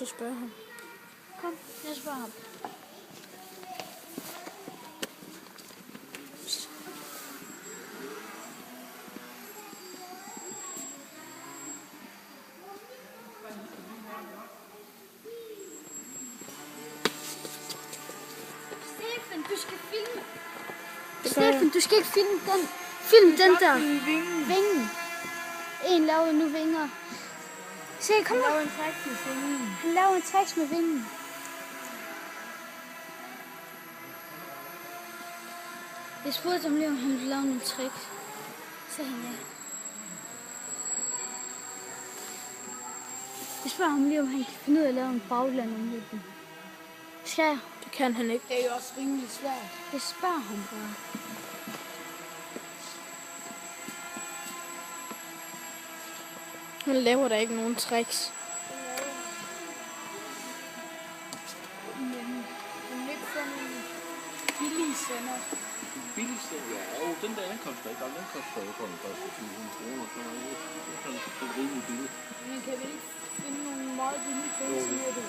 så spørge ham. Kom, jeg spørger ham. Stefan, du skal filme. Stefan, du skal ikke filme den. Film den der. Vingen. En laver nu vinger. Se, kom nu. Han laver en tricks med vingen. Jeg spurgte ham lige, om han ville lave nogle tricks. Så han ja. Jeg spørger ham lige, om han kan finde ud af at lave en bagland om lidt. Skal jeg? Det kan han ikke. Det er jo også rimelig svært. Jeg spørger ham bare. Han laver da ikke nogen tricks. Men lidt sådan en billig sender. Billig sender? Ja, den der ankomst, den koster jo kun 1.000 kroner. Det er rimelig billigt. Men kan vi ikke finde nogle meget billige penge, som er det?